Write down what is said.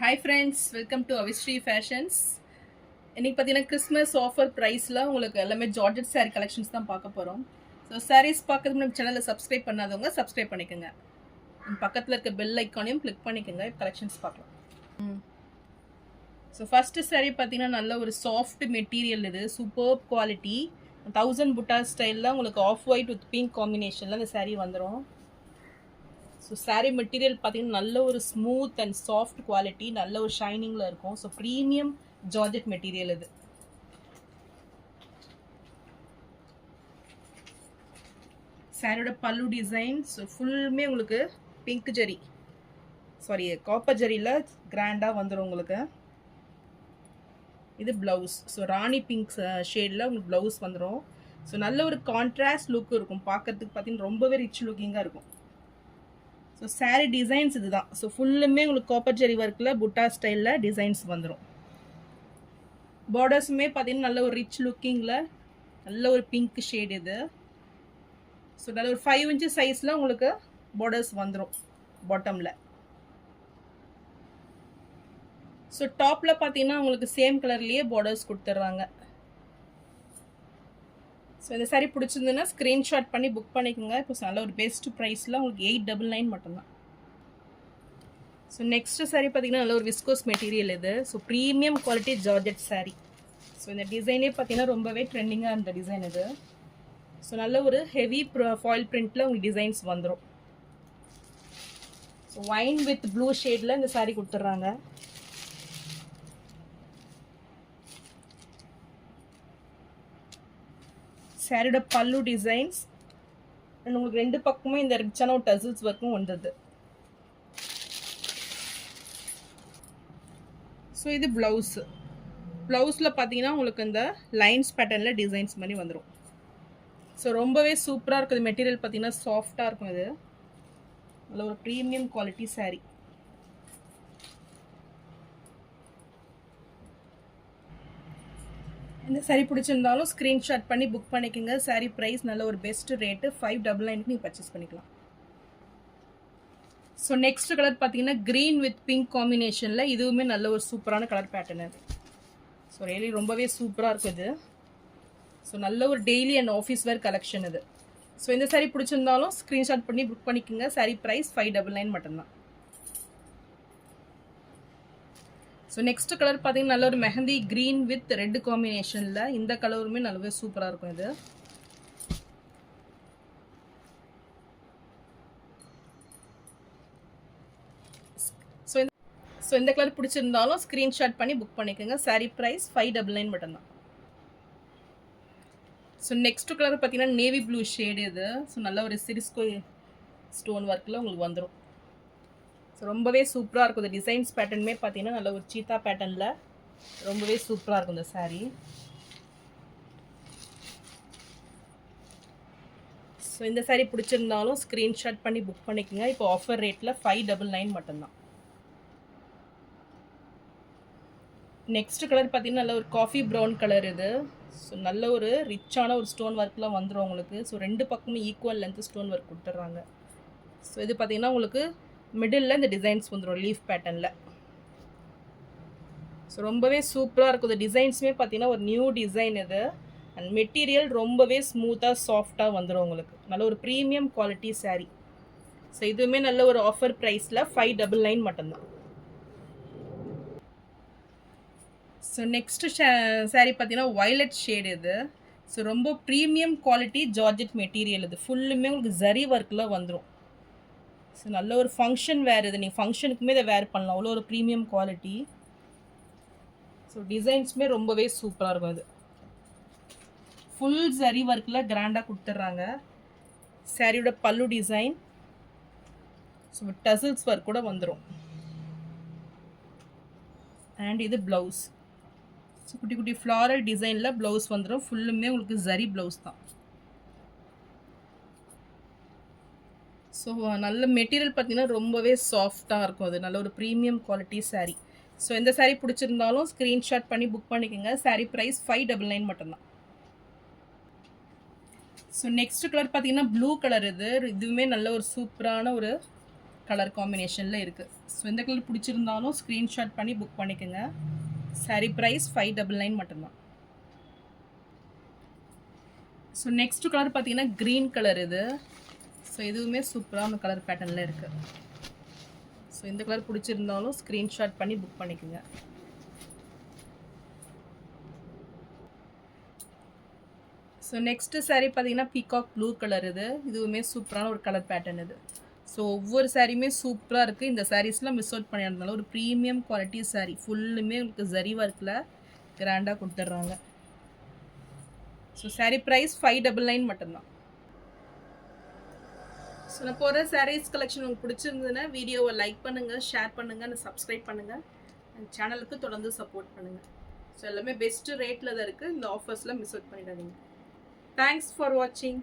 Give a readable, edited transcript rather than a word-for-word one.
Hi friends, welcome to Avisri fashions. இன்றைக்கி பார்த்தீங்கன்னா Christmas offer ப்ரைஸில் உங்களுக்கு எல்லாமே ஜார்ஜெட் சாரீ கலெக்ஷன்ஸ் தான் பார்க்க போகிறோம். ஸோ சாரீஸ் பார்க்கறதுக்கு நம்ம சேனலில் சப்ஸ்கிரைப் பண்ணாதவங்க சப்ஸ்கிரைப் பண்ணிக்கோங்க. பக்கத்தில் இருக்க பெல் ஐக்கானையும் கிளிக் பண்ணிக்கோங்க. கலெக்ஷன்ஸ் பார்க்கலாம். ஸோ ஃபஸ்ட்டு சாரீ பார்த்தீங்கன்னா நல்ல ஒரு சாஃப்ட் மெட்டீரியல், இது சூப்பர் குவாலிட்டி 1000 புட்டா ஸ்டைலில் உங்களுக்கு ஆஃப் ஒயிட் வித் பிங்க் காம்பினேஷனில் இந்த சாரீ வந்துடும். ஸோ சாரீ மெட்டீரியல் பார்த்தீங்கன்னா நல்ல ஒரு ஸ்மூத் அண்ட் சாஃப்ட் குவாலிட்டி, நல்ல ஒரு ஷைனிங்கில் இருக்கும். ஸோ ப்ரீமியம் ஜார்ஜெட் மெட்டீரியல் இது. சாரியோட பல்லு டிசைன் ஸோ ஃபுல்லுமே உங்களுக்கு பிங்க் ஜெரி காப்பர் ஜெரியில் கிராண்டாக வந்துடும் உங்களுக்கு. இது ப்ளவுஸ். ஸோ ராணி பிங்க் ஷேடில் உங்களுக்கு ப்ளவுஸ் வந்துடும். ஸோ நல்ல ஒரு கான்ட்ராஸ்ட் லுக் இருக்கும், பார்க்கறதுக்கு பார்த்தீங்கன்னா ரொம்பவே ரிச் லுக்கிங்காக இருக்கும். ஸோ சாரீ டிசைன்ஸ் இது தான். ஸோ ஃபுல்லுமே உங்களுக்கு காப்பர் ஜெரி ஒர்க்கில் புட்டா ஸ்டைலில் டிசைன்ஸ் வந்துடும். பார்டர்ஸுமே பார்த்தீங்கன்னா நல்ல ஒரு ரிச் லுக்கிங்கில் நல்ல ஒரு பிங்க் ஷேட் இது. ஸோ நல்ல ஒரு 5 inch சைஸில் உங்களுக்கு பார்டர்ஸ் வந்துடும் பாட்டமில். ஸோ டாப்பில் பார்த்தீங்கன்னா உங்களுக்கு சேம் கலர்லேயே பார்டர்ஸ் கொடுத்துட்றாங்க. ஸோ இந்த சாரீ பிடிச்சிருந்துன்னா ஸ்க்ரீன்ஷாட் பண்ணி புக் பண்ணிக்கோங்க. இப்போ நல்ல ஒரு பெஸ்ட் ப்ரைஸில் உங்களுக்கு 899 மட்டும்தான். ஸோ நெக்ஸ்ட்டு சாரீ பார்த்தீங்கன்னா நல்ல ஒரு விஸ்கோஸ் மெட்டீரியல் இது. So premium quality georgette sari. So இந்த டிசைனே பார்த்தீங்கன்னா ரொம்பவே ட்ரெண்டிங்காக இருந்த டிசைன் இது. ஸோ நல்ல ஒரு ஹெவி ஃபாயில் பிரிண்டில் உங்களுக்கு டிசைன்ஸ் வந்துடும். ஸோ ஒயின் வித் ப்ளூ ஷேடில் இந்த சாரீ கொடுத்துட்றாங்க. சாரியோட பல்லு டிசைன்ஸ் அண்ட் உங்களுக்கு ரெண்டு பக்கமும் இந்த ரிச்சான ஒரு டசில்ஸ் ஒர்க்கும் வந்தது. ஸோ இது ப்ளவுஸு. ப்ளவுஸில் பார்த்தீங்கன்னா உங்களுக்கு இந்த லைன்ஸ் பேட்டர்னில் டிசைன்ஸ் மாதிரி வந்துடும். ஸோ ரொம்பவே சூப்பராக இருக்குது. மெட்டீரியல் பார்த்தீங்கன்னா சாஃப்டாக இருக்கும். இது நல்ல ஒரு ப்ரீமியம் குவாலிட்டி சாரீ. இந்த சாரீ பிடிச்சிருந்தாலும் ஸ்க்ரீன்ஷாட் பண்ணி புக் பண்ணிக்கோங்க. சாரீ ப்ரைஸ் நல்ல ஒரு பெஸ்ட் ரேட்டு 599க்கு நீங்கள் பர்ச்சேஸ் பண்ணிக்கலாம். ஸோ நெக்ஸ்ட் கலர் பார்த்தீங்கன்னா க்ரீன் வித் பிங்க் காம்பினேஷனில், இதுவுமே நல்ல ஒரு சூப்பரான கலர் பேட்டர்ன் அது. ஸோ ரியலி ரொம்பவே சூப்பராக இருக்கும் இது. ஸோ நல்ல ஒரு daily and office wear collection இது. ஸோ இந்த சாரீ பிடிச்சிருந்தாலும் ஸ்க்ரீன்ஷாட் பண்ணி புக் பண்ணிக்கோங்க. சாரீ ப்ரைஸ் 599 மட்டும்தான். ஸோ நெக்ஸ்ட் கலர் பார்த்தீங்கன்னா நல்ல ஒரு மெஹந்தி க்ரீன் வித் ரெட் காம்பினேஷனில், இந்த கலருமே நல்லாவே சூப்பராக இருக்கும் இது. ஸோ இந்த கலர் பிடிச்சிருந்தாலும் ஸ்க்ரீன்ஷாட் பண்ணி புக் பண்ணிக்கோங்க. சாரீ ப்ரைஸ் 599 மட்டும்தான். ஸோ நெக்ஸ்ட் கலர் பார்த்தீங்கன்னா நேவி ப்ளூ ஷேடு இது. ஸோ நல்ல ஒரு சிரிஸ்கோ ஸ்டோன் ஒர்க்கில் உங்களுக்கு வந்துடும். ஸோ ரொம்பவே சூப்பராக இருக்கும். இந்த டிசைன்ஸ் பேட்டர்னுமே பார்த்தீங்கன்னா நல்ல ஒரு சீத்தா பேட்டர்னில் ரொம்பவே சூப்பராக இருக்கும் இந்த சாரீ. ஸோ இந்த சாரீ பிடிச்சிருந்தாலும் ஸ்க்ரீன்ஷாட் பண்ணி புக் பண்ணிக்கோங்க. இப்போ ஆஃபர் ரேட்டில் 599 மட்டும்தான். நெக்ஸ்ட் கலர் பார்த்தீங்கன்னா நல்ல ஒரு காஃபி ப்ரௌன் கலர் இது. ஸோ நல்ல ஒரு ரிச்சான ஒரு ஸ்டோன் ஒர்க்லாம் வந்துடும் உங்களுக்கு. ஸோ ரெண்டு பக்கமும் ஈக்குவல் லென்த்து ஸ்டோன் ஒர்க் கொடுத்துட்றாங்க. ஸோ இது பார்த்தீங்கன்னா உங்களுக்கு மிடில் இந்த டிசைன்ஸ் வந்துடும் லீஃப் பேட்டர்னில். ஸோ ரொம்பவே சூப்பராக இருக்கும். இந்த டிசைன்ஸுமே பார்த்தீங்கன்னா ஒரு நியூ டிசைன் இது. அண்ட் மெட்டீரியல் ரொம்பவே ஸ்மூத்தாக சாஃப்டாக வந்துடும் உங்களுக்கு. நல்ல ஒரு ப்ரீமியம் குவாலிட்டி சாரீ. ஸோ இதுவுமே நல்ல ஒரு ஆஃபர் ப்ரைஸில் 599 மட்டும்தான். ஸோ நெக்ஸ்ட்டு சாரீ பார்த்தீங்கன்னா வயலட் ஷேடு இது. ஸோ ரொம்ப ப்ரீமியம் குவாலிட்டி ஜார்ஜெட் மெட்டீரியல் இது. ஃபுல்லுமே உங்களுக்கு ஜரி ஒர்க்கில் வந்துடும். ஸோ நல்ல ஒரு ஃபங்க்ஷன் வேர் இது. நீங்கள் ஃபங்க்ஷனுக்குமே இதை வேர் பண்ணலாம், அவ்வளோ ஒரு ப்ரீமியம் குவாலிட்டி. ஸோ டிசைன்ஸுமே ரொம்பவே சூப்பராக இருக்கும். இது ஃபுல் ஜரி ஒர்க்கில் கிராண்டாக கொடுத்துட்றாங்க. சாரியோட பல்லு டிசைன் ஸோ டசில்ஸ் ஒர்க் கூட வந்துடும். அண்ட் இது ப்ளவுஸ். ஸோ குட்டி குட்டி ஃப்ளாரல் டிசைனில் ப்ளவுஸ் வந்துடும். ஃபுல்லுமே உங்களுக்கு ஜரி ப்ளவுஸ் தான். ஸோ நல்ல மெட்டீரியல் பார்த்தீங்கன்னா ரொம்பவே சாஃப்டாக இருக்கும். அது நல்ல ஒரு ப்ரீமியம் குவாலிட்டி சாரீ. ஸோ எந்த சாரீ பிடிச்சிருந்தாலும் ஸ்க்ரீன்ஷாட் பண்ணி புக் பண்ணிக்கோங்க. சாரீ ப்ரைஸ் 599 மட்டும்தான். ஸோ நெக்ஸ்ட் கலர் பார்த்தீங்கன்னா ப்ளூ கலர் இது. இதுவுமே நல்ல ஒரு சூப்பரான ஒரு கலர் காம்பினேஷனில் இருக்குது. ஸோ இந்த கலர் பிடிச்சிருந்தாலும் ஸ்க்ரீன்ஷாட் பண்ணி புக் பண்ணிக்கோங்க. சாரீ ப்ரைஸ் 599 மட்டும்தான். ஸோ நெக்ஸ்ட் கலர் பார்த்தீங்கன்னா க்ரீன் கலர் இது. ஸோ இதுவுமே சூப்பரான கலர் பேட்டர்னில் இருக்குது. ஸோ இந்த கலர் பிடிச்சிருந்தாலும் ஸ்க்ரீன்ஷாட் பண்ணி புக் பண்ணிக்கோங்க. ஸோ நெக்ஸ்ட்டு சாரீ பார்த்தீங்கன்னா பீகாக் ப்ளூ கலர் இது. இதுவுமே சூப்பரான ஒரு கலர் பேட்டர்ன் இது. ஸோ ஒவ்வொரு சாரியுமே சூப்பராக இருக்குது. இந்த சாரீஸ்லாம் மிஸ் அவுட் பண்ணியிருந்தாலும் ஒரு ப்ரீமியம் குவாலிட்டி சாரீ ஃபுல்லுமே உங்களுக்கு ஜரி ஒர்க்கில் கிராண்டாக கொடுத்துட்றாங்க. ஸோ சாரீ ப்ரைஸ் 599 மட்டும்தான். ஸோ நான் போகிற சாரீஸ் கலெக்ஷன் உங்களுக்கு பிடிச்சிருந்ததுன்னா வீடியோவை லைக் பண்ணுங்கள், ஷேர் பண்ணுங்கள், சப்ஸ்கிரைப் பண்ணுங்கள். சேனலுக்கு தொடர்ந்து சப்போர்ட் பண்ணுங்கள். ஸோ எல்லாமே பெஸ்ட்டு ரேட்டில் தான் இருக்குது. இந்த ஆஃபர்ஸ்லாம் மிஸ் அவுட் பண்ணிடாதீங்க. தேங்க்ஸ் ஃபார் வாட்சிங்.